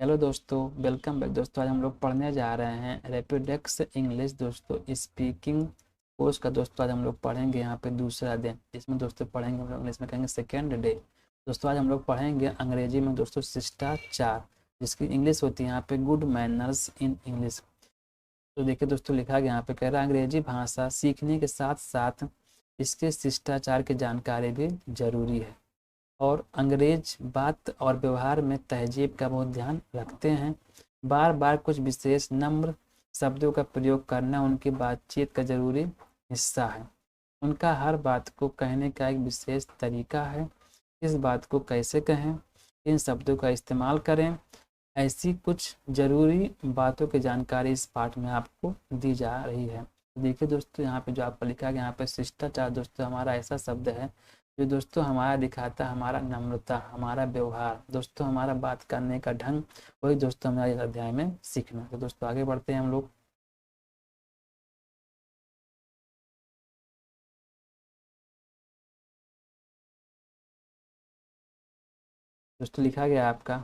Hello दोस्तों, welcome back दोस्तों। आज हम लोग पढ़ने जा रहे हैं रैपिडेक्स इंग्लिश दोस्तों स्पीकिंग कोर्स का। दोस्तों आज हम लोग पढ़ेंगे यहाँ पे दूसरा दिन, जिसमें दोस्तों पढ़ेंगे हम लोग इंग्लिश में कहेंगे सेकेंड डे। दोस्तों आज हम लोग पढ़ेंगे अंग्रेजी में दोस्तों शिष्टाचार, जिसकी इंग्लिश होती है यहाँ पे गुड मैनर्स इन इंग्लिश। तो देखिए दोस्तों लिखा गया यहाँ पे, कह रहा है अंग्रेजी भाषा सीखने के साथ साथ इसके शिष्टाचार की जानकारी भी जरूरी है और अंग्रेज बात और व्यवहार में तहजीब का बहुत ध्यान रखते हैं। बार बार कुछ विशेष नम्र शब्दों का प्रयोग करना उनकी बातचीत का जरूरी हिस्सा है। उनका हर बात को कहने का एक विशेष तरीका है। इस बात को कैसे कहें, इन शब्दों का इस्तेमाल करें, ऐसी कुछ जरूरी बातों की जानकारी इस पाठ में आपको दी जा रही है। देखिए दोस्तों यहाँ पे जो आपको लिखा गया यहाँ पे शिष्टाचार दोस्तों हमारा ऐसा शब्द है जो दोस्तों हमारा दिखाता है हमारा नम्रता, हमारा व्यवहार, दोस्तों हमारा बात करने का ढंग। वही दोस्तों हमारे इस अध्याय में सीखना। तो दोस्तों आगे बढ़ते हैं हम लोग। दोस्तों लिखा गया आपका,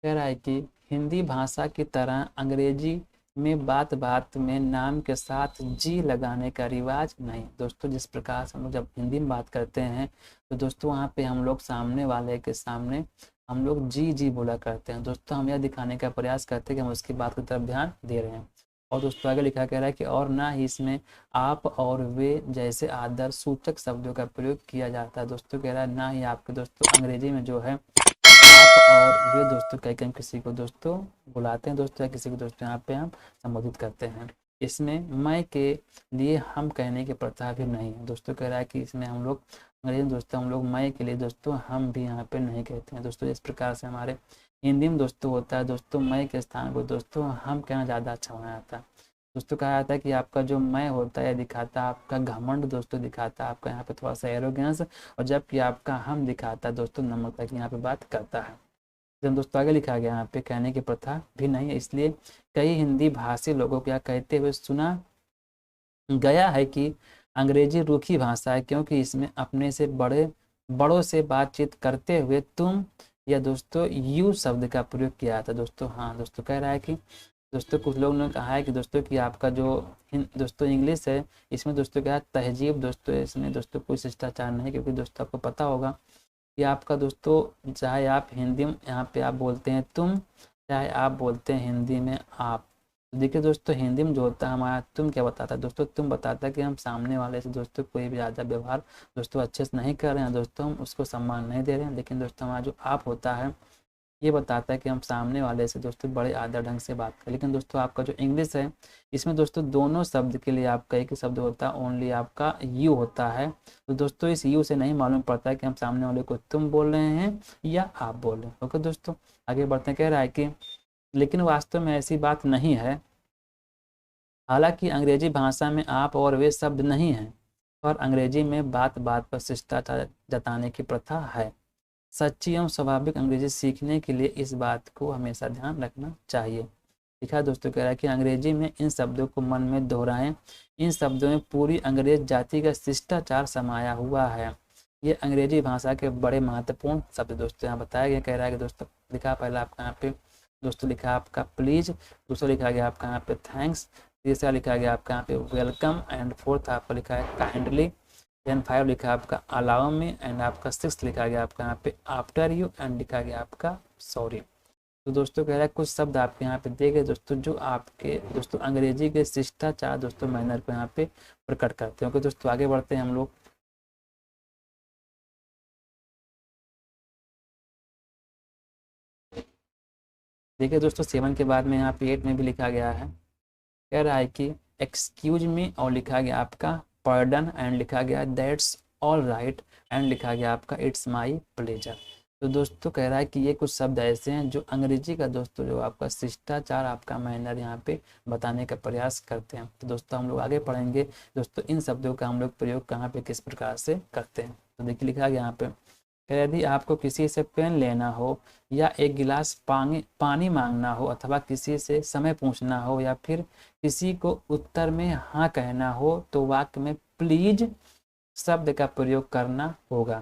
कह रहा है कि हिंदी भाषा की तरह अंग्रेजी में बात बात में नाम के साथ जी लगाने का रिवाज नहीं। दोस्तों जिस प्रकार से हम लोग जब हिंदी में बात करते हैं तो दोस्तों वहाँ पे हम लोग सामने वाले के सामने हम लोग जी जी बोला करते हैं। दोस्तों हम यह दिखाने का प्रयास करते हैं कि हम उसकी बात की तरफ ध्यान दे रहे हैं। और दोस्तों आगे लिखा कह रहा है कि और ना ही इसमें आप और वे जैसे आदर सूचक शब्दों का प्रयोग किया जाता है। दोस्तों कह रहा है ना ही आपके दोस्तों अंग्रेजी में जो है आप और वे दोस्तों कह के हम किसी को दोस्तों बुलाते हैं दोस्तों, या किसी को दोस्तों यहाँ पे हम संबोधित करते हैं। इसमें मैं के लिए हम कहने की प्रथा भी नहीं है। दोस्तों कह रहा है कि इसमें हम लोग अंग्रेजी में दोस्तों हम लोग मैं के लिए दोस्तों हम भी यहाँ पे नहीं कहते हैं। दोस्तों इस प्रकार से हमारे हिंदी में दोस्तों होता है दोस्तों मैं के स्थान पर दोस्तों हम कहना ज़्यादा अच्छा माना जाता है। दोस्तों कहा जाता है कि आपका जो मैं होता है दिखाता है आपका घमंड दोस्तों, दिखाता है आपका यहाँ पे थोड़ा सा एरोगेंस, और जबकि आपका हम दिखाता है दोस्तों नम्रता की यहाँ पे बात करता है। जब दोस्तों आगे लिखा गया यहाँ पे कहने की प्रथा भी नहीं है, इसलिए कई हिंदी भाषी लोगों को यह कहते हुए सुना गया है कि अंग्रेजी रूखी भाषा है, क्योंकि इसमें अपने से बड़ों से बातचीत करते हुए तुम या दोस्तों यू शब्द का प्रयोग किया था। दोस्तों हाँ दोस्तों कह रहा है कि दोस्तों कुछ लोगों ने कहा है कि दोस्तों कि आपका जो दोस्तों इंग्लिश है इसमें दोस्तों क्या है तहजीब, दोस्तों इसमें दोस्तों कोई शिष्टाचार नहीं, क्योंकि दोस्तों आपको पता होगा कि आपका दोस्तों चाहे आप हिंदी में यहाँ पे आप बोलते हैं तुम, चाहे आप बोलते हैं हिंदी में आप। देखिए दोस्तों हिंदी में जो होता है हमारा तुम क्या बताता है दोस्तों, तुम बताता है कि हम सामने वाले से दोस्तों कोई भी ज़्यादा व्यवहार दोस्तों अच्छे से नहीं कर रहे हैं, दोस्तों हम उसको सम्मान नहीं दे रहे हैं। लेकिन दोस्तों हमारा जो आप होता है ये बताता है कि हम सामने वाले से दोस्तों बड़े आदर ढंग से बात करें। लेकिन दोस्तों आपका जो इंग्लिश है इसमें दोस्तों दोनों शब्द के लिए आपका एक ही शब्द होता है, ओनली आपका यू होता है। तो दोस्तों इस यू से नहीं मालूम पड़ता है कि हम सामने वाले को तुम बोल रहे हैं या आप बोल रहे हैं। ओके दोस्तों आगे बढ़ते हैं, कह रहा है कि लेकिन वास्तव में ऐसी बात नहीं है। हालांकि अंग्रेजी भाषा में आप और वे शब्द नहीं हैं, पर अंग्रेजी में बात बात पर शिष्टाचार जताने की प्रथा है। सच्ची एवं स्वाभाविक अंग्रेजी सीखने के लिए इस बात को हमेशा ध्यान रखना चाहिए। लिखा दोस्तों कह रहा है कि अंग्रेजी में इन शब्दों को मन में दोहराएं। इन शब्दों में पूरी अंग्रेज जाति का शिष्टाचार समाया हुआ है। ये अंग्रेजी भाषा के बड़े महत्वपूर्ण शब्द दोस्तों यहाँ बताया गया। कह रहा है कि दोस्तों लिखा पहला आपका यहाँ पे दोस्तों लिखा आपका प्लीज, दूसरा लिखा गया आपका यहाँ पे थैंक्स, तीसरा लिखा गया आपका यहाँ पे वेलकम, एंड फोर्थ आपका लिखा है काइंडली, देन 5 लिखा आपका अलाउ मी, एंड आपका 6 लिखा गया आपका यहाँ पे आफ्टर यू, एंड लिखा गया आपका सॉरी। तो दोस्तों कह रहा है कुछ शब्द आपके यहाँ पे दे गए दोस्तों जो आपके दोस्तों अंग्रेजी के शिष्टाचार दोस्तों मैनर को यहाँ पे प्रकट करते हैं। ओके दोस्तों आगे बढ़ते हैं हम लोग। देखिए दोस्तों 7 के बाद में यहाँ पे 8 में भी लिखा गया है, कह रहा है कि एक्सक्यूज मी, और लिखा गया आपका पार्डन, एंड लिखा गया दैट्स ऑल राइट, एंड लिखा गया आपका इट्स माई प्लेजर। तो दोस्तों कह रहा है कि ये कुछ शब्द ऐसे हैं जो अंग्रेजी का दोस्तों जो आपका शिष्टाचार आपका मैनर यहाँ पे बताने का प्रयास करते हैं। तो दोस्तों हम लोग आगे पढ़ेंगे दोस्तों इन शब्दों का हम लोग प्रयोग कहाँ पे किस प्रकार से करते हैं। तो देखिए लिखा गया यहाँ पे, यदि आपको किसी से पेन लेना हो या एक गिलास पानी मांगना हो अथवा किसी से समय पूछना हो या फिर किसी को उत्तर में हाँ कहना हो तो वाक्य में प्लीज शब्द का प्रयोग करना होगा।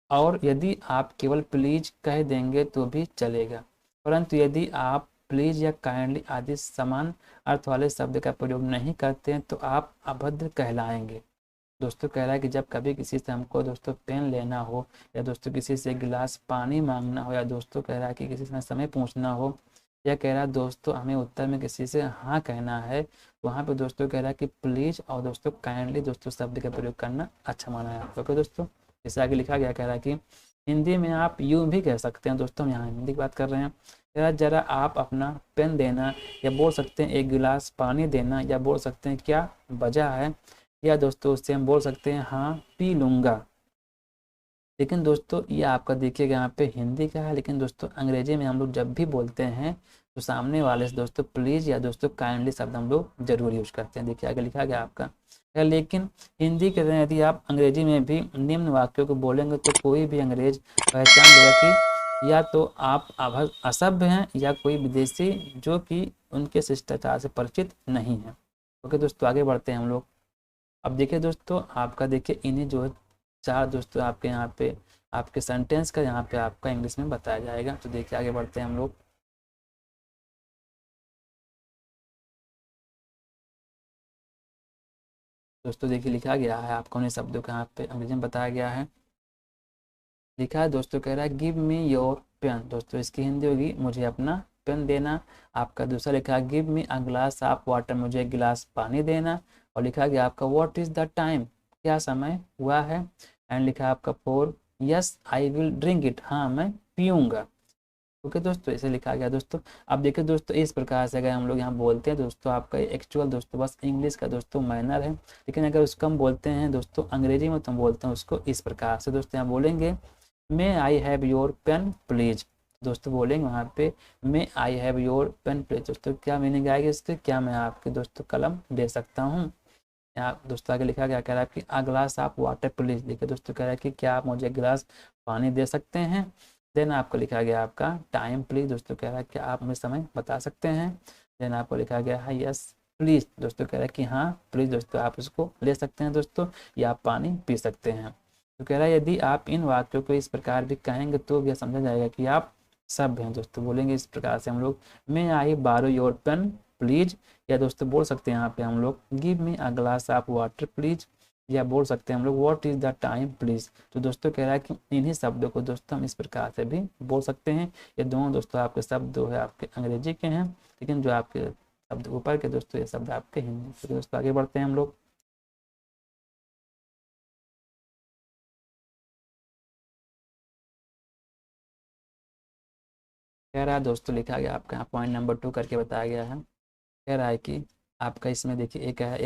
और यदि आप केवल प्लीज कह देंगे तो भी चलेगा, परंतु यदि आप प्लीज या काइंडली आदि समान अर्थ वाले शब्द का प्रयोग नहीं करते हैं तो आप अभद्र कहलाएंगे। दोस्तों कह रहा है कि जब कभी किसी से हमको दोस्तों पेन लेना हो, या दोस्तों किसी से गिलास पानी मांगना हो, या दोस्तों कह रहा है कि किसी से समय पूछना हो, या कह रहा है दोस्तों हमें उत्तर में किसी से हाँ कहना है, वहाँ पे दोस्तों कह रहा है कि प्लीज और दोस्तों काइंडली दोस्तों शब्द का प्रयोग करना अच्छा माना है। ओके दोस्तों, जैसे आगे लिखा गया, कह रहा है कि हिंदी में आप यूं भी कह सकते हैं। दोस्तों हम यहाँ हिंदी की बात कर रहे हैं। कह रहा है जरा आप अपना पेन देना, या बोल सकते हैं एक गिलास पानी देना, या बोल सकते हैं क्या वजह है, या दोस्तों उससे हम बोल सकते हैं हाँ पी लूँगा। लेकिन दोस्तों ये आपका देखिएगा यहाँ पे हिंदी का है, लेकिन दोस्तों अंग्रेजी में हम लोग जब भी बोलते हैं तो सामने वाले से दोस्तों प्लीज या दोस्तों काइंडली शब्द हम लोग जरूर यूज करते हैं। देखिए आगे लिखा गया आपका, लेकिन हिंदी के तरह यदि आप अंग्रेजी में भी निम्न वाक्यों को बोलेंगे तो कोई भी अंग्रेज पहचान लेगा कि या तो आप असभ्य हैं या कोई विदेशी जो कि उनके शिष्टाचार से परिचित नहीं है। ओके दोस्तों, आगे बढ़ते हैं हम लोग। अब देखिए दोस्तों, आपका देखिए इन्हीं जो चार दोस्तों आपके यहाँ पे आपके सेंटेंस का यहाँ पे आपका इंग्लिश में बताया जाएगा। तो देखिए आगे बढ़ते हैं हम लोग। दोस्तों देखिए लिखा गया है, आपको उन्हें शब्दों का यहाँ पे अंग्रेजी में बताया गया है। लिखा है दोस्तों, कह रहा है गिव मी योर पेन। दोस्तों इसकी हिंदी होगी मुझे अपना पेन देना। आपका दूसरा लिखा है give me a glass of water, मुझे एक गिलास पानी देना। और लिखा गया आपका व्हाट इज द टाइम, क्या समय हुआ है। एंड लिखा है आपका four yes I will drink it, हाँ मैं पीऊँगा। ओके दोस्तों, ऐसे लिखा गया दोस्तों। अब देखिए दोस्तों, इस प्रकार से अगर हम लोग यहाँ बोलते हैं दोस्तों, आपका एक्चुअल दोस्तों बस इंग्लिश का दोस्तों मैनर है, लेकिन अगर उसको हम बोलते हैं दोस्तों अंग्रेजी में तो हम बोलते हैं उसको इस प्रकार से। दोस्तों यहाँ बोलेंगे may I have your pen please. दोस्तों बोलेंगे वहाँ पे may I have your pen please. दोस्तों क्या मीनिंग आएगी इसके, क्या मैं आपके दोस्तों कलम दे सकता हूँ। यहाँ दोस्तों आगे लिखा गया, कह रहा है कि a glass of water please. देखिए दोस्तों कह रहा है कि क्या आप मुझे गिलास पानी दे सकते हैं। देन आपको लिखा गया आपका टाइम प्लीज। दोस्तों कह रहा है कि आप मुझे समय बता सकते हैं। देन आपको लिखा गया है यस प्लीज। दोस्तों कह रहा है कि हाँ प्लीज दोस्तों आप उसको ले सकते हैं दोस्तों, या आप पानी पी सकते हैं। तो कह रहा है यदि आप इन वाक्यों को इस प्रकार भी कहेंगे तो यह समझा जाएगा कि आप सभ्य हैं। दोस्तों बोलेंगे इस प्रकार से हम लोग, मे आई बारो योर पेन प्लीज, या दोस्तों बोल सकते हैं यहाँ पे हम लोग give me a glass of water please, या बोल सकते हैं हम लोग what is the time please. तो दोस्तों कह रहा है कि इन्हीं शब्दों को दोस्तों हम इस प्रकार से भी बोल सकते हैं। ये दोनों दोस्तों आपके शब्द जो है आपके अंग्रेजी के हैं, लेकिन जो आपके शब्द ऊपर के दोस्तों ये शब्द आपके हिंदी। तो दोस्तों आगे बढ़ते हैं हम लोग। कह रहा है दोस्तों, लिखा गया आपका यहाँ पॉइंट नंबर 2 करके बताया गया है। कह रहा है कि आपका इसमें देखिए एक है,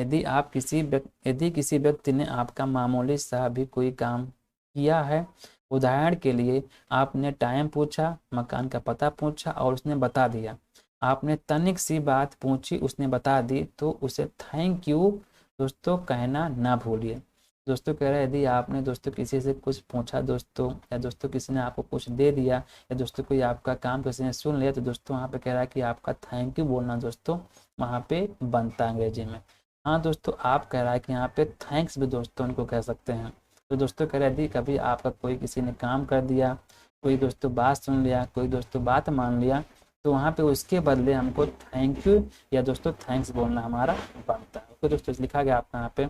यदि किसी व्यक्ति ने आपका मामूली सा भी कोई काम किया है, उदाहरण के लिए आपने टाइम पूछा, मकान का पता पूछा और उसने बता दिया, आपने तनिक सी बात पूछी उसने बता दी, तो उसे थैंक यू दोस्तों कहना ना भूलिए। दोस्तों कह रहा है यदि आपने दोस्तों किसी से कुछ पूछा दोस्तों, या दोस्तों किसी ने आपको कुछ दे दिया, या दोस्तों कोई आपका काम किसी ने सुन लिया, तो दोस्तों वहाँ पे कह रहा है कि आपका थैंक यू बोलना दोस्तों वहाँ पे बनता है अंग्रेजी में। हाँ दोस्तों, आप कह रहा है कि यहाँ पे थैंक्स भी दोस्तों उनको कह सकते हैं। तो दोस्तों कह रहा है यदि कभी आपका कोई किसी ने काम कर दिया, कोई दोस्तों बात सुन लिया, कोई दोस्तों बात मान लिया, तो वहाँ पे उसके बदले हमको थैंक यू या दोस्तों थैंक्स बोलना हमारा बनता है। तो दोस्तों लिखा गया आपका यहाँ पे,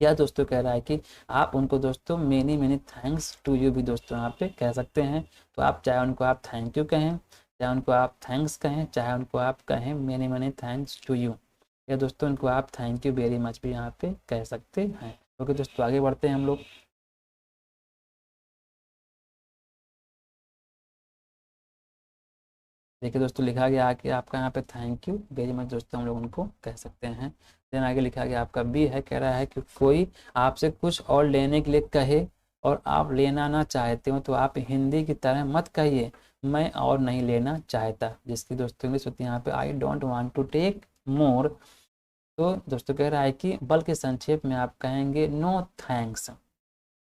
या दोस्तों कह रहा है कि आप उनको दोस्तों many many thanks to you भी दोस्तों यहाँ पे कह सकते हैं। तो आप चाहे उनको आप थैंक यू कहें, चाहे उनको आप थैंक्स कहें, चाहे उनको आप कहें many many thanks to you, या दोस्तों उनको आप थैंक यू वेरी मच भी यहाँ पे कह सकते हैं। ओके दोस्तों, आगे बढ़ते हैं हम लोग। देखिए दोस्तों लिखा गया कि आपका यहाँ पे थैंक यू वेरी मच दोस्तों हम लोग उनको कह सकते हैं। देन आगे लिखा गया आपका बी है, कह रहा है कि कोई आपसे कुछ और लेने के लिए कहे और आप लेना ना चाहते हो तो आप हिंदी की तरह मत कहिए मैं और नहीं लेना चाहता, जिसकी दोस्तों इंग्लिश होती है यहाँ पे I don't want to take more. तो दोस्तों कह रहा है कि बल्कि संक्षेप में आप कहेंगे नो थैंक्स।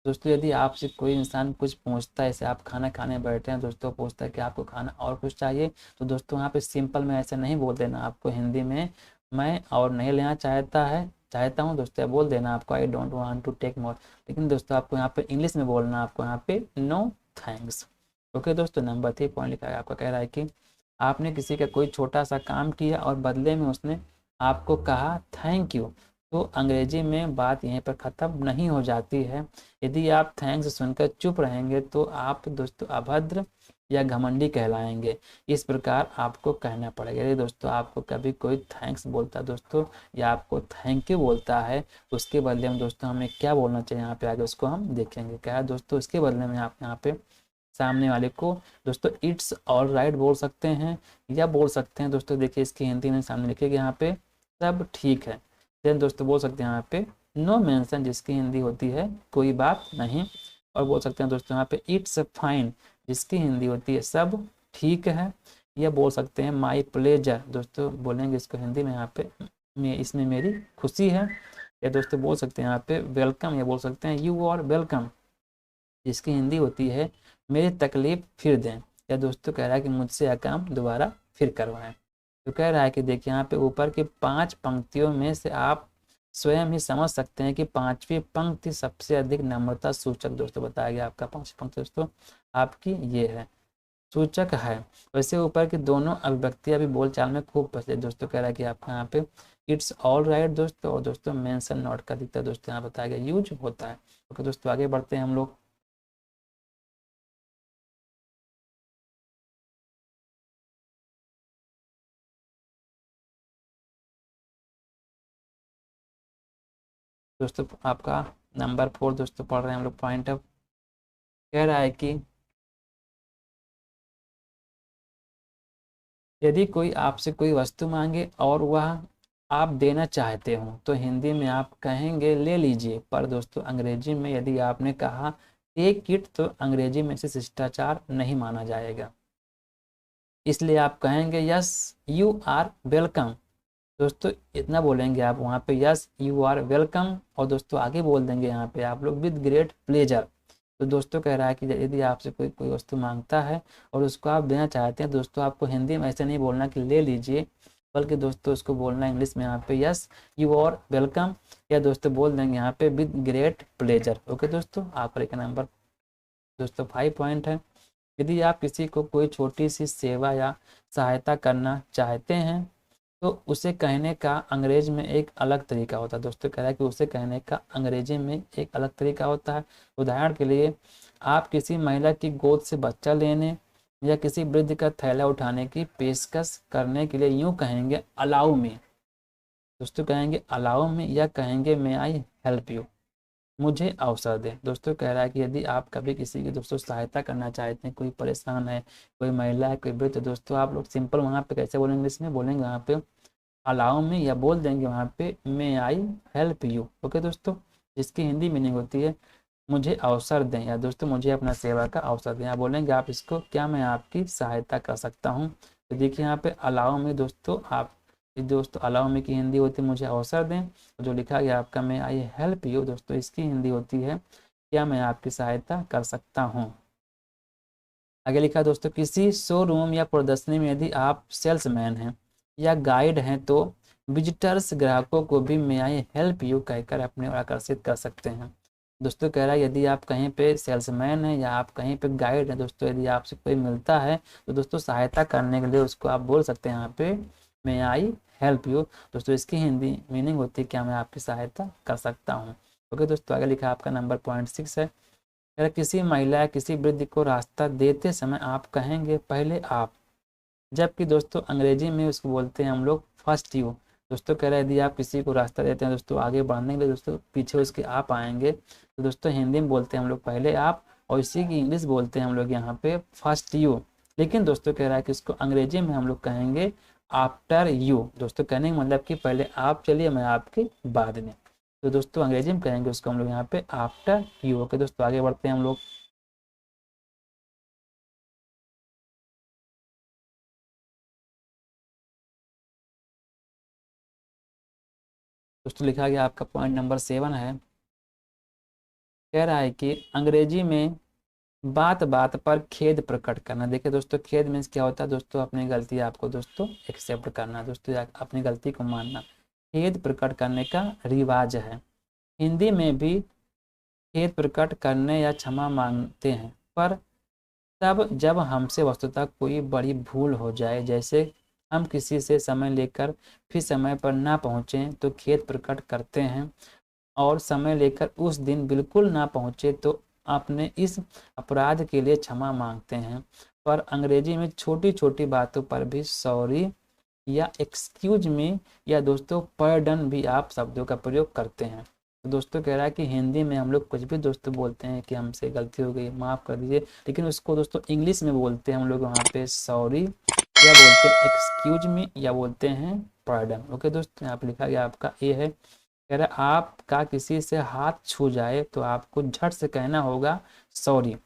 दोस्तों यदि आपसे कोई इंसान कुछ पूछता है, जैसे आप खाना खाने बैठे हैं दोस्तों, पूछता है कि आपको खाना और कुछ चाहिए, तो दोस्तों यहाँ पे सिंपल में ऐसे नहीं बोल देना आपको हिंदी में मैं और नहीं लेना चाहता है, चाहता हूँ दोस्तों, या बोल देना आपको I don't want to take more. लेकिन दोस्तों आपको यहाँ पे इंग्लिश में बोलना, आपको यहाँ पे नो थैंक्स। ओके दोस्तों, नंबर 3 पॉइंट लिखा है आपका, कह रहा है कि आपने किसी का कोई छोटा सा काम किया और बदले में उसने आपको कहा थैंक यू, तो अंग्रेजी में बात यहीं पर ख़त्म नहीं हो जाती है। यदि आप थैंक्स सुनकर चुप रहेंगे तो आप दोस्तों अभद्र या घमंडी कहलाएंगे। इस प्रकार आपको कहना पड़ेगा। यदि दोस्तों आपको कभी कोई थैंक्स बोलता है दोस्तों, या आपको थैंक यू बोलता है, उसके बदले में दोस्तों हमें क्या बोलना चाहिए यहाँ पे आगे उसको हम देखेंगे। क्या है दोस्तों, इसके बदले में आप यहाँ पे सामने वाले को दोस्तों इट्स ऑल राइट बोल सकते हैं, या बोल सकते हैं दोस्तों, देखिए इसकी हिंदी में सामने लिखेगा यहाँ पे सब ठीक है। देन दोस्तों बोल सकते हैं यहाँ पे नो मेंशन, जिसकी हिंदी होती है कोई बात नहीं। और बोल सकते हैं दोस्तों यहाँ पे इट्स फाइन, जिसकी हिंदी होती है सब ठीक है। या बोल सकते हैं माई प्लेजर, दोस्तों बोलेंगे इसको हिंदी में यहाँ पे इसमें मेरी खुशी है। या दोस्तों बोल सकते हैं यहाँ पे वेलकम, या बोल सकते हैं यू आर वेलकम, जिसकी हिंदी होती है मेरी तकलीफ फिर दें। या दोस्तों कह रहा है कि मुझसे यह काम दोबारा फिर करवाएं। तो कह रहा है कि देखिए यहाँ पे ऊपर की 5 पंक्तियों में से आप स्वयं ही समझ सकते हैं कि 5वीं पंक्ति सबसे अधिक नम्रता सूचक दोस्तों बताया गया। आपका 5 पंक्ति दोस्तों आपकी ये है, सूचक है। वैसे ऊपर की दोनों अभिव्यक्तियां भी बोलचाल में खूब प्रचलित दोस्तों। कह रहा है कि आपका यहाँ पे इट्स ऑल राइट दोस्तों, और दोस्तों मेंशन नॉट का अधिकतर दोस्तों यहाँ बताया गया यूज होता है। ओके दोस्तों, आगे बढ़ते हैं हम लोग। दोस्तों आपका नंबर 4 दोस्तों पढ़ रहे हैं हम लोग पॉइंट ऑफ। कह रहा है कि यदि कोई आपसे कोई वस्तु मांगे और वह आप देना चाहते हो तो हिंदी में आप कहेंगे ले लीजिए, पर दोस्तों अंग्रेजी में यदि आपने कहा टेक इट तो अंग्रेजी में से शिष्टाचार नहीं माना जाएगा, इसलिए आप कहेंगे यस यू आर वेलकम। दोस्तों इतना बोलेंगे आप वहाँ पे यस यू आर वेलकम, और दोस्तों आगे बोल देंगे यहाँ पे आप लोग विद ग्रेट प्लेजर। तो दोस्तों कह रहा है कि यदि आपसे कोई कोई वस्तु मांगता है और उसको आप देना चाहते हैं दोस्तों, आपको हिंदी में ऐसे नहीं बोलना कि ले लीजिए, बल्कि दोस्तों उसको बोलना इंग्लिश में यहाँ पे यस यू आर वेलकम, या दोस्तों बोल देंगे यहाँ पे विद ग्रेट प्लेजर। ओके दोस्तों, आपका एक नंबर दोस्तों 5 पॉइंट है। यदि आप किसी को कोई छोटी सी सेवा या सहायता करना चाहते हैं तो उसे कहने का अंग्रेज में एक अलग तरीका होता है। दोस्तों कह रहा है कि उसे कहने का अंग्रेजी में एक अलग तरीका होता है। उदाहरण के लिए आप किसी महिला की गोद से बच्चा लेने या किसी वृद्ध का थैला उठाने की पेशकश करने के लिए यूं कहेंगे अलाउ मी। दोस्तों कहेंगे अलाउ मी, या कहेंगे मे आई हेल्प यू, मुझे अवसर दें। दोस्तों कह रहा है कि यदि आप कभी किसी की दोस्तों सहायता करना चाहते हैं, कोई परेशान है, कोई महिला है, कोई वृद्ध, तो दोस्तों आप लोग सिंपल वहाँ पे कैसे बोलेंगे, इसमें बोलेंगे वहाँ पे अलाउ में, या बोल देंगे वहाँ पे may I help you. Okay दोस्तों, जिसकी हिंदी मीनिंग होती है मुझे अवसर दें, या दोस्तों मुझे अपना सेवा का अवसर दें। आप बोलेंगे आप इसको क्या मैं आपकी सहायता कर सकता हूँ। तो देखिए यहाँ पे अलाउ में दोस्तों आप दोस्तों अलाउ में की हिंदी होती है मुझे अवसर दें, जो लिखा गया आपका मे आई हेल्प यू दोस्तों इसकी हिंदी होती है क्या मैं आपकी सहायता कर सकता हूँ। आगे लिखा दोस्तों किसी शोरूम या प्रदर्शनी में यदि आप सेल्समैन हैं या गाइड हैं तो विजिटर्स ग्राहकों को भी मे आई हेल्प यू कहकर अपने ओर आकर्षित कर सकते हैं। दोस्तों कह रहा है यदि आप कहीं पे सेल्समैन हैं या आप कहीं पे गाइड हैं दोस्तों, यदि आपसे कोई मिलता है तो दोस्तों सहायता करने के लिए उसको आप बोल सकते हैं यहाँ पे मे आई हेल्प यू। दोस्तों इसकी हिंदी मीनिंग होती है क्या मैं आपकी सहायता कर सकता हूँ। ओके दोस्तों, आगे लिखा आपका नंबर पॉइंट 6 है। अगर किसी महिला या किसी वृद्ध को रास्ता देते समय आप कहेंगे पहले आप, जबकि दोस्तों अंग्रेजी में उसको बोलते हैं हम लोग फर्स्ट यू। दोस्तों कह रहे हैं यदि आप किसी को रास्ता देते हैं दोस्तों आगे बढ़ने के लिए दोस्तों पीछे उसके आप आएंगे, तो दोस्तों हिंदी में बोलते हैं हम लोग पहले आप, और इसी की इंग्लिश बोलते हैं हम लोग यहाँ पे फर्स्ट यू। लेकिन दोस्तों कह रहा है कि इसको अंग्रेजी में हम लोग कहेंगे आफ्टर यू। दोस्तों कहने का मतलब कि पहले आप चलिए मैं आपके बाद में, तो दोस्तों अंग्रेजी में कहेंगे उसको हम लोग यहाँ पे आफ्टर यू। ओके दोस्तों, आगे बढ़ते हैं हम लोग। दोस्तों लिखा गया आपका पॉइंट नंबर 7 है। कह रहा है कि अंग्रेजी में बात बात पर खेद प्रकट करना। देखिए दोस्तों खेद मीन्स क्या होता है दोस्तों, अपनी गलती आपको दोस्तों एक्सेप्ट करना, दोस्तों अपनी गलती को मानना। खेद प्रकट करने का रिवाज है। हिंदी में भी खेद प्रकट करने या क्षमा मांगते हैं, पर तब जब हमसे वस्तुतः कोई बड़ी भूल हो जाए, जैसे हम किसी से समय लेकर फिर समय पर ना पहुँचें तो खेद प्रकट करते हैं, और समय लेकर उस दिन बिल्कुल ना पहुँचे तो अपने इस अपराध के लिए क्षमा मांगते हैं। पर अंग्रेजी में छोटी छोटी बातों पर भी सॉरी या एक्सक्यूज मी या दोस्तों पर्डन भी आप शब्दों का प्रयोग करते हैं। तो दोस्तों कह रहा है कि हिंदी में हम लोग कुछ भी दोस्तों बोलते हैं कि हमसे गलती हो गई, माफ़ कर दीजिए, लेकिन उसको दोस्तों इंग्लिश में बोलते हैं हम लोग वहाँ पे सॉरी, या बोलते हैं एक्सक्यूज मी, या बोलते हैं पर्डन। ओके दोस्तों, यहाँ पे लिखा गया आपका ए है। कह रहा है आपका किसी से हाथ छू जाए तो आपको झट से कहना होगा सॉरी।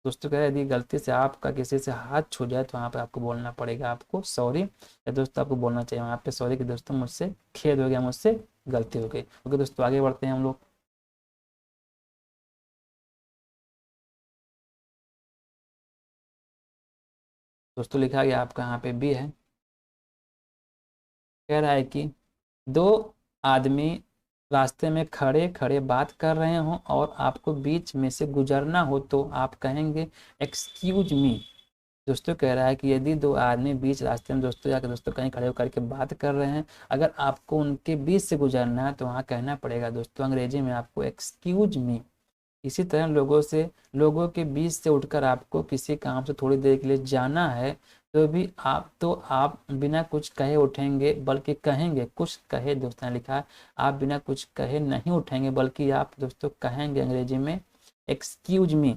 दोस्तों कह रहे हैं यदि गलती से आपका किसी से हाथ छू जाए तो वहाँ पे आपको बोलना पड़ेगा आपको सॉरी, या दोस्तों आपको बोलना चाहिए वहाँ पे सॉरी कि दोस्तों मुझसे खेद हो गया, मुझसे गलती हो गई। ओके दोस्तों, आगे बढ़ते हैं हम लोग। दोस्तों लिखा गया आपका यहाँ पे बी है। कह रहा है कि दो आदमी रास्ते में खड़े खड़े बात कर रहे हों और आपको बीच में से गुजरना हो तो आप कहेंगे एक्सक्यूज मी। दोस्तों कह रहा है कि यदि दो आदमी बीच रास्ते में दोस्तों जाकर दोस्तों कहीं खड़े होकर के बात कर रहे हैं, अगर आपको उनके बीच से गुजरना है तो वहाँ कहना पड़ेगा दोस्तों अंग्रेजी में आपको एक्सक्यूज मी। इसी तरह लोगों के बीच से उठकर आपको किसी काम से थोड़ी देर के लिए जाना है तो आप बिना कुछ कहे उठेंगे बल्कि कहेंगे, कुछ कहे दोस्तों ने लिखा है, आप बिना कुछ कहे नहीं उठेंगे बल्कि आप दोस्तों कहेंगे अंग्रेजी में एक्सक्यूज मी।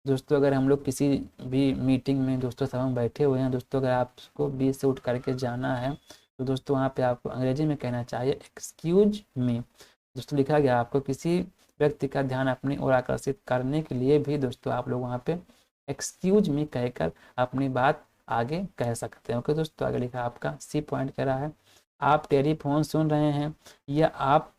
दोस्तों अगर हम लोग किसी भी मीटिंग में दोस्तों सब हम बैठे हुए हैं दोस्तों, अगर आपको बीच से उठ करके जाना है तो दोस्तों वहाँ पे आपको अंग्रेजी में कहना चाहिए एक्सक्यूज मी। दोस्तों लिखा गया आपको किसी व्यक्ति का ध्यान अपनी ओर आकर्षित करने के लिए भी दोस्तों आप लोग वहाँ पे एक्सक्यूज मी कहकर अपनी बात आगे कह सकते हैं। ओके दोस्तों, आगे लिखा आपका सी पॉइंट कह रहा है आप टेलीफोन सुन रहे हैं या आप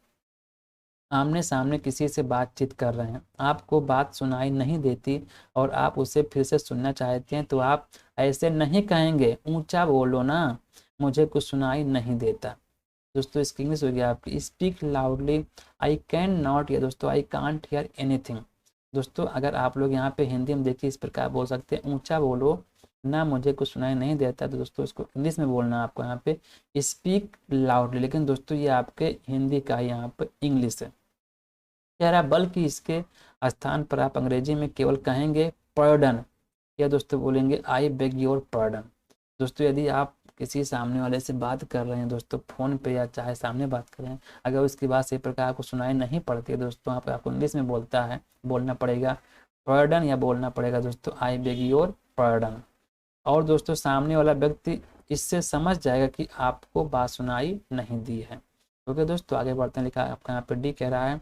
आमने सामने किसी से बातचीत कर रहे हैं, आपको बात सुनाई नहीं देती और आप उसे फिर से सुनना चाहते हैं तो आप ऐसे नहीं कहेंगे ऊंचा बोलो ना, मुझे कुछ सुनाई नहीं देता। दोस्तों इसकी इंग्लिश हो गया आपकी speak loudly I can not, या दोस्तों आई कांट हियर एनीथिंग। दोस्तों अगर आप लोग यहाँ पे हिंदी में देखिए इस प्रकार बोल सकते हैं ऊंचा बोलो ना, मुझे कुछ सुनाई नहीं देता, तो दोस्तों इसको इंग्लिश में बोलना है आपको यहाँ पे स्पीक लाउडली। लेकिन दोस्तों ये आपके हिंदी का यहाँ पे इंग्लिश है। कह रहा बल्कि इसके स्थान पर आप अंग्रेजी में केवल कहेंगे पर्डन, या दोस्तों बोलेंगे आई बेग योर पर्डन। दोस्तों यदि आप किसी सामने वाले से बात कर रहे हैं दोस्तों फ़ोन पे या चाहे सामने बात कर रहे हैं, अगर उसकी बात सही प्रकार आपको सुनाई नहीं पड़ती है दोस्तों, वहाँ पे आपको इंग्लिश में बोलना पड़ेगा पर्डन, या बोलना पड़ेगा दोस्तों आई बेग योर पर्डन। और दोस्तों सामने वाला व्यक्ति इससे समझ जाएगा कि आपको बात सुनाई नहीं दी है। ओके दोस्तों, आगे बढ़ते हैं। लिखा है आपका यहाँ पे डी कह रहा है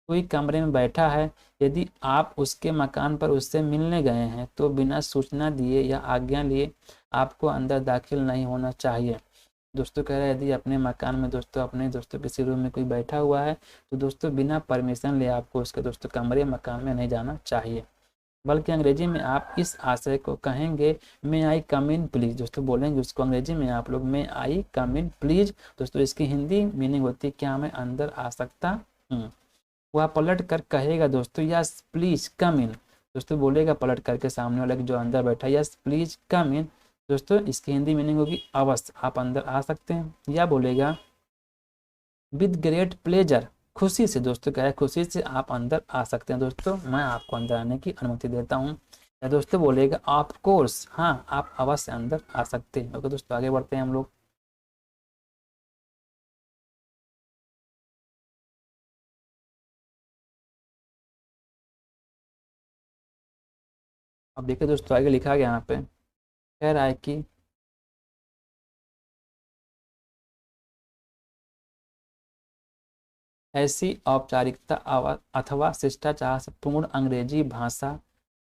कोई कमरे में बैठा है, यदि आप उसके मकान पर उससे मिलने गए हैं तो बिना सूचना दिए या आज्ञा लिए आपको अंदर दाखिल नहीं होना चाहिए। दोस्तों कह रहे हैं यदि अपने मकान में दोस्तों अपने दोस्तों किसी रूम में कोई बैठा हुआ है तो दोस्तों बिना परमिशन लिए आपको उसके दोस्तों कमरे मकान में नहीं जाना चाहिए, बल्कि अंग्रेजी में आप इस आशय को कहेंगे मे आई कम इन प्लीज। दोस्तों बोलेंगे उसको अंग्रेजी में आप लोग मे आई कम इन प्लीज। दोस्तों इसकी हिंदी मीनिंग होती है क्या मैं अंदर आ सकता हूँ। वह पलट कर कहेगा दोस्तों यस प्लीज कम इन। दोस्तों बोलेगा पलट करके सामने वाले जो अंदर बैठा यस प्लीज कम इन। दोस्तों इसकी हिंदी मीनिंग होगी अवश्य आप अंदर आ सकते हैं, या बोलेगा विद ग्रेट प्लेजर, खुशी से। दोस्तों कह रहे हैं खुशी से आप अंदर आ सकते हैं दोस्तों, मैं आपको अंदर आने की अनुमति देता हूँ। या दोस्तों बोलेगा ऑफ कोर्स, हाँ आप अवश्य अंदर आ सकते हैं। ओके दोस्तों, आगे बढ़ते हैं हम लोग। अब देखिए दोस्तों आगे लिखा गया यहाँ पे, कह रहा है कि ऐसी औपचारिकता अथवा शिष्टाचार से पूर्ण अंग्रेजी भाषा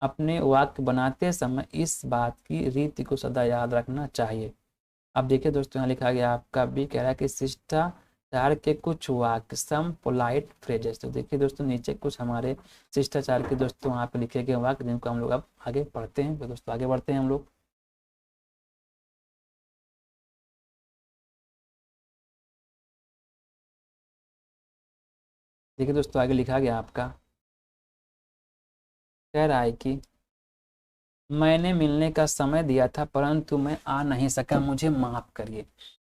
अपने वाक्य बनाते समय इस बात की रीति को सदा याद रखना चाहिए। अब देखिए दोस्तों यहाँ लिखा गया आपका भी कह रहा है कि शिष्टाचार के कुछ वाक्य सम पोलाइट फ्रेजेस। तो देखिए दोस्तों नीचे कुछ हमारे शिष्टाचार के दोस्तों वहाँ पे लिखे गए वाक्य जिनको हम लोग अब आगे पढ़ते हैं। तो दोस्तों आगे बढ़ते हैं हम लोग। देखिए दोस्तों आगे लिखा गया आपका, कह रहा है कि मैंने मिलने का समय दिया था परंतु मैं आ नहीं सका, मुझे माफ़ करिए।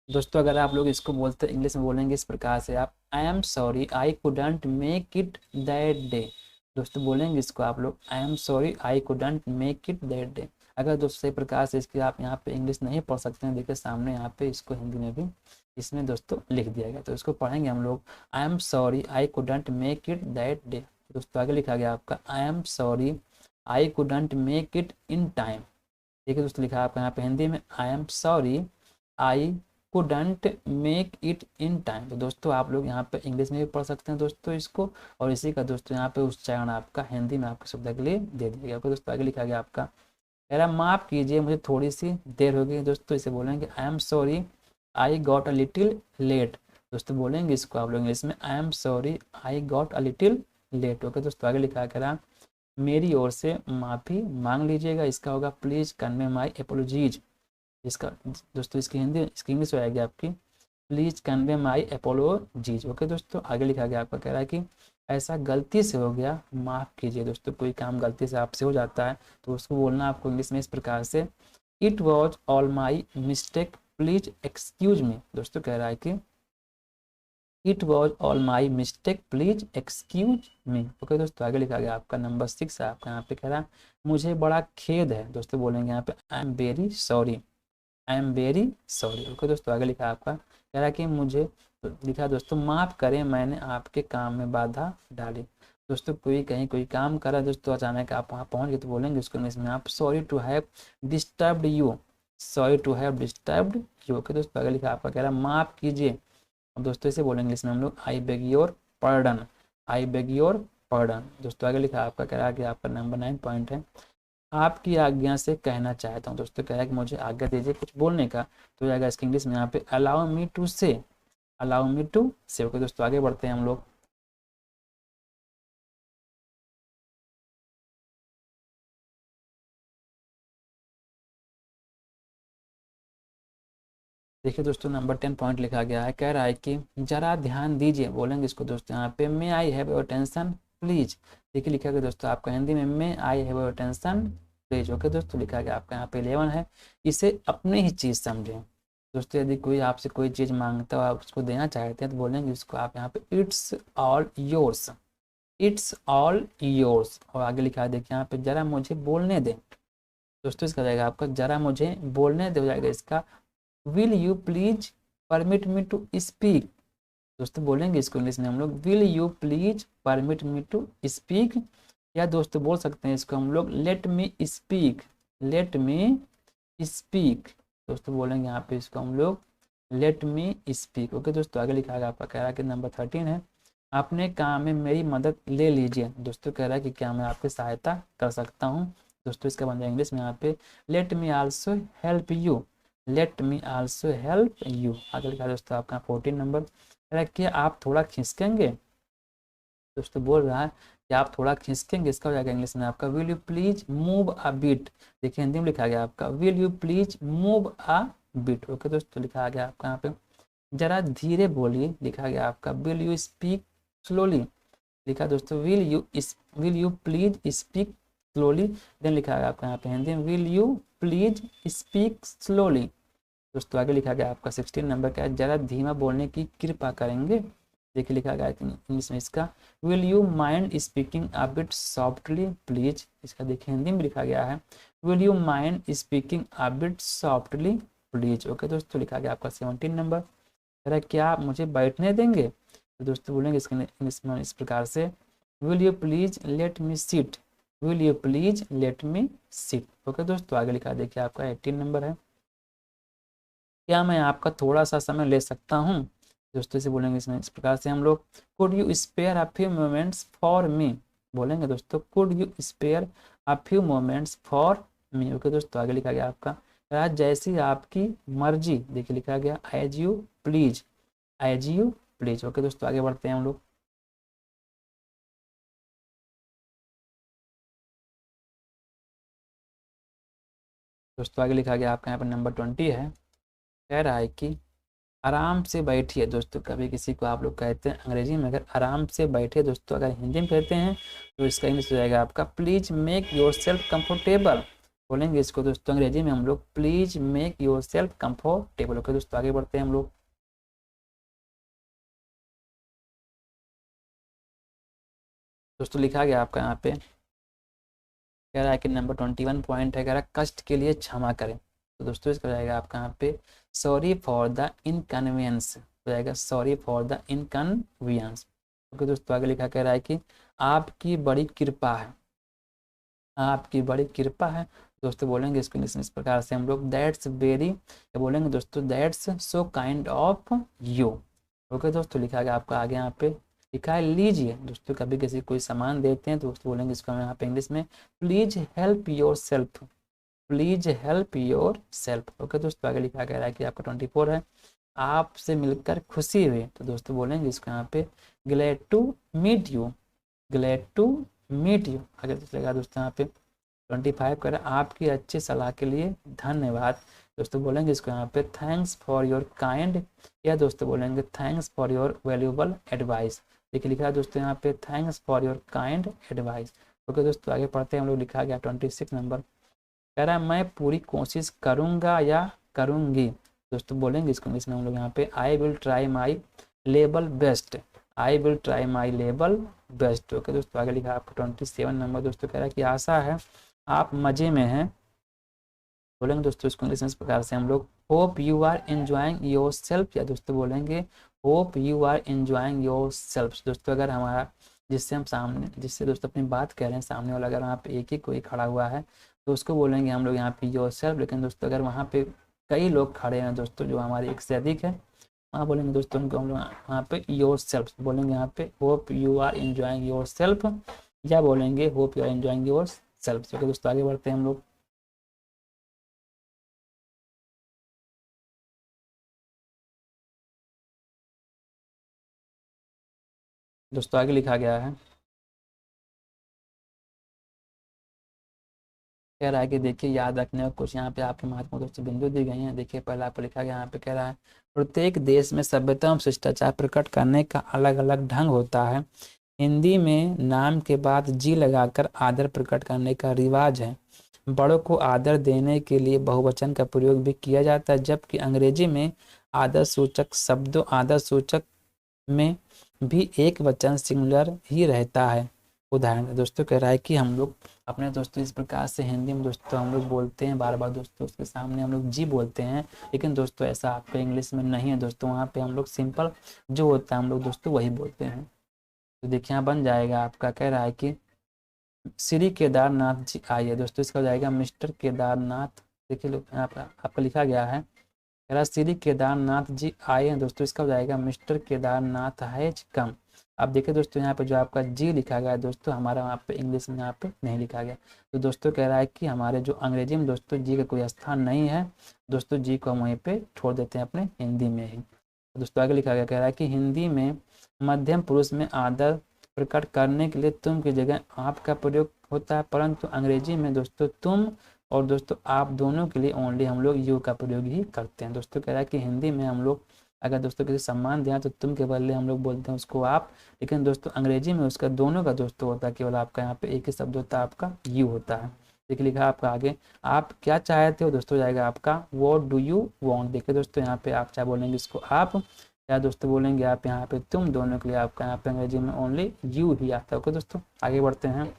दोस्तों अगर आप लोग इसको बोलते इंग्लिश में बोलेंगे इस प्रकार से, आप आई am sorry I couldn't make it that day. दोस्तों बोलेंगे इसको आप लोग, आई am sorry I couldn't make it that day. अगर दोस्तों सही प्रकार से इसकी आप यहाँ पे इंग्लिश नहीं पढ़ सकते हैं, देखिए सामने यहाँ पे इसको हिंदी में भी इसमें दोस्तों लिख दिया गया, तो इसको पढ़ेंगे हम लोग, आई am sorry I couldn't make it that day. दोस्तों आगे लिखा गया आपका, आई am sorry I couldn't make it in time. देखिए दोस्तों लिखा है आपका यहाँ पे हिंदी में, I am sorry I couldn't make it in time. तो दोस्तों आप लोग यहाँ पे इंग्लिश में भी पढ़ सकते हैं दोस्तों इसको, और इसी का दोस्तों यहाँ पे उच्चारण आपका हिंदी में आपके सुविधा के लिए दे दिया गया। दोस्तों आगे लिखा गया आपका, कह रहा माफ़ कीजिए मुझे थोड़ी सी देर हो गई। दोस्तों इसे बोलेंगे I am sorry I got a little late. दोस्तों बोलेंगे इसको आप लोग इंग्लिश में, I am sorry I got a little late. Okay दोस्तों आगे लिखा कह रहा मेरी ओर से माफ़ी मांग लीजिएगा, इसका होगा प्लीज़ कन्वे माई एपोलॉजीज। इसका दोस्तों इसकी हिंदी इसकी इंग्लिश हो जाएगी आपकी, please convey my apologies. Okay दोस्तों आगे लिखा गया आपका, कह रहा है कि ऐसा गलती से हो गया माफ़ कीजिए। दोस्तों कोई काम गलती से आपसे हो जाता है तो उसको बोलना आपको इंग्लिश में इस प्रकार से, it was all my mistake please excuse me. दोस्तों कह रहा है कि it was all my mistake please excuse me. Okay दोस्तों आगे लिखा गया आपका नंबर 6 है आपका, यहाँ पे कह रहा है मुझे बड़ा खेद है। दोस्तों बोलेंगे यहाँ पे I am very sorry, I am very sorry. Okay दोस्तों आगे लिखा आपका, कह रहा है कि मुझे तो लिखा दोस्तों माफ़ करें मैंने आपके काम में बाधा डाली। दोस्तों कोई कहीं कोई काम करा दोस्तों, अचानक आप वहाँ पहुँच गए तो बोलेंगे उसको इंग्लिश में आप, sorry to have disturbed you, sorry to have disturbed you. Okay दोस्तों आगे लिखा आपका, कह रहा माफ़ कीजिए। अब दोस्तों इसे बोलेंगे इंग्लिश में हम लोग, I beg your pardon, I beg your pardon. दोस्तों आगे लिखा आपका, कह रहा है कि आपका नंबर 9 पॉइंट है, आपकी आज्ञा से कहना चाहता हूँ। दोस्तों कह रहा है कि मुझे आज्ञा दीजिए कुछ बोलने का, तो जाएगा इसके इंग्लिश में यहाँ पे अलाउ मी टू से, अलाउ मी टू से। ओके दोस्तों आगे बढ़ते हैं हम लोग, देखिए दोस्तों नंबर 10 पॉइंट लिखा गया है, कह रहा है कि जरा ध्यान दीजिए। बोलेंगे इसको दोस्तों यहाँ पे, may I have your attention please. देखिए लिखा गया दोस्तों आपका हिंदी में, may I have your attention please. Okay दोस्तों लिखा गया आपका यहाँ पे 11 है, इसे अपनी ही चीज़ समझें। दोस्तों यदि कोई आपसे कोई चीज़ मांगता हो आप उसको देना चाहते हैं तो बोलेंगे इसको आप यहाँ पे, it's all yours, it's all yours. और आगे लिखा है देखिए यहाँ पे, जरा मुझे बोलने दें। दोस्तों इसका जाएगा आपका, जरा मुझे बोलने दे, हो जाएगा इसका, will you please permit me to speak. दोस्तों बोलेंगे इसको इंग्लिश में हम लोग, will you please permit me to speak, या दोस्तों बोल सकते हैं इसको हम लोग, let me speak, let me speak. दोस्तों बोलेंगे यहाँ पे इसको हम लोग, लेट मी स्पीक। ओके दोस्तों आगे लिखा है आपका, कह रहा है कि नंबर 13 है, अपने काम में मेरी मदद ले लीजिए। दोस्तों कह रहा है कि क्या मैं आपकी सहायता कर सकता हूँ। दोस्तों इसका बन जाएगा इंग्लिश में यहाँ पे, let me also help you, let me also help you. आगे लिखा दोस्तों आपका 14 नंबर, कह रहा है कि आप थोड़ा खिसकेंगे। दोस्तों बोल रहा है कि आप थोड़ा खिसकेंगे, इसका हो जाएगा इंग्लिश में आपका, will you please move a bit. देखिए हिंदी में लिखा गया आपका, will you please move a bit. Okay दोस्तों लिखा गया आपका यहाँ पे, जरा धीरे बोलिए। लिखा गया आपका, विल यू स्पीक स्लोली। लिखा दोस्तों, will you please speak slowly. Then लिखा गया आपका यहाँ पे हिंदी में, will you please speak slowly. दोस्तों आगे लिखा गया आपका 16 नंबर का है, जरा धीमा बोलने की कृपा करेंगे। देखिए लिखा गया इंग्लिश में इसका, will you mind speaking a bit softly please. इसका देखिए हिंदी में लिखा गया है, will you mind speaking a bit softly please. Okay दोस्तों लिखा गया आपका 17 नंबर, कह रहा है क्या आप मुझे बैठने देंगे। तो दोस्तों बोलेंगे इसके इंग्लिश में इस प्रकार से, will you please let me seat, will you please let me seat. Okay दोस्तों आगे लिखा देखिए आपका 18 नंबर है, क्या मैं आपका थोड़ा सा समय ले सकता हूँ। दोस्तों इसे बोलेंगे इसमें इस प्रकार से हम लोग, could you spare a few moments for me. बोलेंगे दोस्तों, could you spare a few moments for me. Okay दोस्तों आगे लिखा गया आपका, आज जैसी आपकी मर्जी। देखिए लिखा गया, as you please, as you please. Okay दोस्तों आगे बढ़ते हैं हम लोग, दोस्तों आगे लिखा गया आपका यहाँ पर नंबर 20 है, कह रहा है कि आराम से बैठिए दोस्तों, कभी किसी को आप लोग कहते हैं अंग्रेजी में अगर आराम से बैठिए दोस्तों, अगर हिंदी में कहते हैं तो इसका इंग्लिश हो जाएगा आपका please make your self comfortable. बोलेंगे इसको दोस्तों अंग्रेजी में हम लोग please make your self comfortable. Okay दोस्तों आगे बढ़ते हैं हम लोग। दोस्तों लिखा गया आपका यहाँ पे, कह रहा है कि नंबर 21 पॉइंट है, कह रहा है कष्ट के लिए क्षमा करें। तो दोस्तों इसका जाएगा आपका यहाँ पे सॉरी फॉर द इनकन्वीनियंस, हो जाएगा sorry for the inconvenience. Okay दोस्तों आगे लिखा कह रहा है कि आपकी बड़ी कृपा है, आपकी बड़ी कृपा है। दोस्तों बोलेंगे इसको इस प्रकार से हम लोग दैट्स वेरी, क्या बोलेंगे दोस्तों that's so kind of you. Okay दोस्तों लिखा गया आपका आगे यहाँ पे लिखा है लीजिए। दोस्तों कभी किसी कोई सामान देते हैं तो दोस्तों बोलेंगे इसको हम यहाँ पे इंग्लिश में please help your self, please help your self. Okay दोस्तों आगे लिखा गया है कि आपका 24 है, आपसे मिलकर खुशी हुई। तो दोस्तों बोलेंगे इसको यहाँ पे glad to meet you, glad to meet you. आगे चलेगा दोस्तों यहाँ पे 25 कर आपकी अच्छी सलाह के लिए धन्यवाद। दोस्तों बोलेंगे इसको यहाँ पे थैंक्स फॉर योर काइंड, या दोस्तों बोलेंगे thanks for your valuable advice. देखिए लिखा है दोस्तों यहाँ पे thanks for your kind advice. Okay दोस्तों आगे पढ़ते हैं हम लोग, लिखा गया 26 नंबर, कह रहा है मैं पूरी कोशिश करूँगा या करूँगी। दोस्तों बोलेंगे इसको इंग्लिश में हम लोग यहाँ पे I will try my level best, I will try my level best. Okay दोस्तों आगे लिखा आपका 27 नंबर, दोस्तों कह रहा है कि आशा है आप मज़े में हैं। बोलेंगे दोस्तों इसको इंग्लिश में इस प्रकार से हम लोग hope you are enjoying yourself, या दोस्तों बोलेंगे hope you are enjoying yourself. दोस्तों अगर हमारा जिससे हम सामने, जिससे दोस्तों अपनी बात कह रहे हैं सामने वाला अगर वहाँ पे एक ही कोई खड़ा हुआ है तो उसको बोलेंगे हम लोग यहाँ पे योर सेल्फ। लेकिन दोस्तों अगर वहाँ पे कई लोग खड़े हैं दोस्तों जो हमारे एक से अधिक है, वहाँ बोलेंगे दोस्तों उनको हम लोग वहाँ पे योर सेल्फ बोलेंगे, यहाँ पे hope you are enjoying yourself, या बोलेंगे hope you are enjoying yourself. Okay दोस्तों आगे बढ़ते हैं हम लोग। दोस्तों आगे लिखा गया है, कह रहा है कि देखिए याद रखने और कुछ यहाँ पे आपके महत्वपूर्ण रूप से बिंदु दी गई हैं। देखिए पहला आपको लिखा गया यहाँ पे कह रहा है प्रत्येक देश में सभ्यता एवं शिष्टाचार प्रकट करने का अलग अलग ढंग होता है। हिंदी में नाम के बाद जी लगाकर आदर प्रकट करने का रिवाज है। बड़ों को आदर देने के लिए बहुवचन का प्रयोग भी किया जाता है, जबकि अंग्रेजी में आदर सूचक शब्दों आदर सूचक में भी एक वचन सिंगुलर ही रहता है। उदाहरण दोस्तों कह रहा है कि हम लोग अपने दोस्तों इस प्रकार से हिंदी में दोस्तों हम लोग बोलते हैं बार बार दोस्तों उसके सामने हम लोग जी बोलते हैं, लेकिन दोस्तों ऐसा आपके इंग्लिश में नहीं है दोस्तों, वहाँ पे हम लोग सिंपल जो होता है हम लोग दोस्तों वही बोलते हैं। तो देखिए यहाँ बन जाएगा आपका, कह रहा है कि श्री केदारनाथ जी आइए। दोस्तों इसका हो जाएगा मिस्टर केदारनाथ। देखिए लोग यहाँ पर आपका लिखा गया है, कह रहा श्री केदारनाथ जी आए हैं। दोस्तों इसका हो जाएगा मिस्टर केदारनाथ हैज कम। अब देखिए दोस्तों यहाँ पे जो आपका जी लिखा गया है दोस्तों हमारा वहाँ पे इंग्लिश में यहाँ पे नहीं लिखा गया। तो दोस्तों कह रहा है कि हमारे जो अंग्रेजी में दोस्तों जी का कोई स्थान नहीं है, दोस्तों जी को हम वहीं पे छोड़ देते हैं अपने हिंदी में ही। तो दोस्तों आगे लिखा गया, कह रहा है कि हिंदी में मध्यम पुरुष में आदर प्रकट करने के लिए तुम की जगह आप का प्रयोग होता है, परंतु अंग्रेजी में दोस्तों तुम और दोस्तों आप दोनों के लिए ओनली हम लोग यू का प्रयोग ही करते हैं। दोस्तों कह रहा है कि हिंदी में हम लोग अगर दोस्तों किसी सम्मान दें तो तुम के बदले हम लोग बोलते हैं उसको आप, लेकिन दोस्तों अंग्रेजी में उसका दोनों का दोस्तों होता है, केवल आपका यहाँ पे एक ही शब्द होता है आपका यू होता है। देखिए लिखा आपका आगे आप क्या चाहते हो, दोस्तों जाएगा आपका व्हाट डू यू वांट। देखिए दोस्तों यहाँ पे आप चाहे बोलेंगे इसको आप, या दोस्तों बोलेंगे आप यहाँ पे तुम, दोनों के लिए आपका यहाँ पे अंग्रेजी में ओनली यू ही आता है। ओके दोस्तों आगे बढ़ते हैं।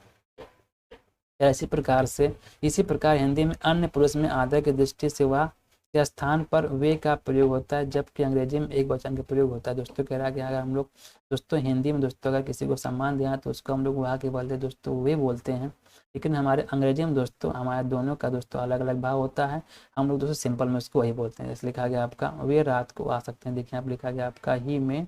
इसी प्रकार से इसी प्रकार हिंदी में अन्य पुरुष में आदर की दृष्टि से वह के स्थान पर वे का प्रयोग होता है, जबकि अंग्रेजी में एक वचन का प्रयोग होता है। दोस्तों कह रहा है कि अगर हम लोग दोस्तों हिंदी में दोस्तों अगर किसी को सम्मान दिया तो उसको हम लोग वहाँ के बदले दोस्तों वे बोलते हैं, लेकिन हमारे अंग्रेजी में दोस्तों हमारे दोनों का दोस्तों अलग अलग भाव होता है, हम लोग दोस्तों सिंपल में उसको वही बोलते हैं। जैसे लिखा गया आपका वे रात को आ सकते हैं। देखिए आप लिखा गया आपका ही में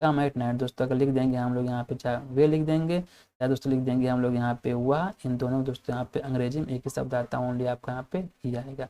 कम एट नाइट। दोस्तों अगर लिख देंगे हम लोग यहाँ पे चाहे वे लिख देंगे या दोस्तों लिख देंगे हम लोग यहाँ पे हुआ, इन दोनों दोस्तों यहाँ पे अंग्रेजी में एक ही शब्द आता है ओनली आपका यहाँ पे ही आएगा।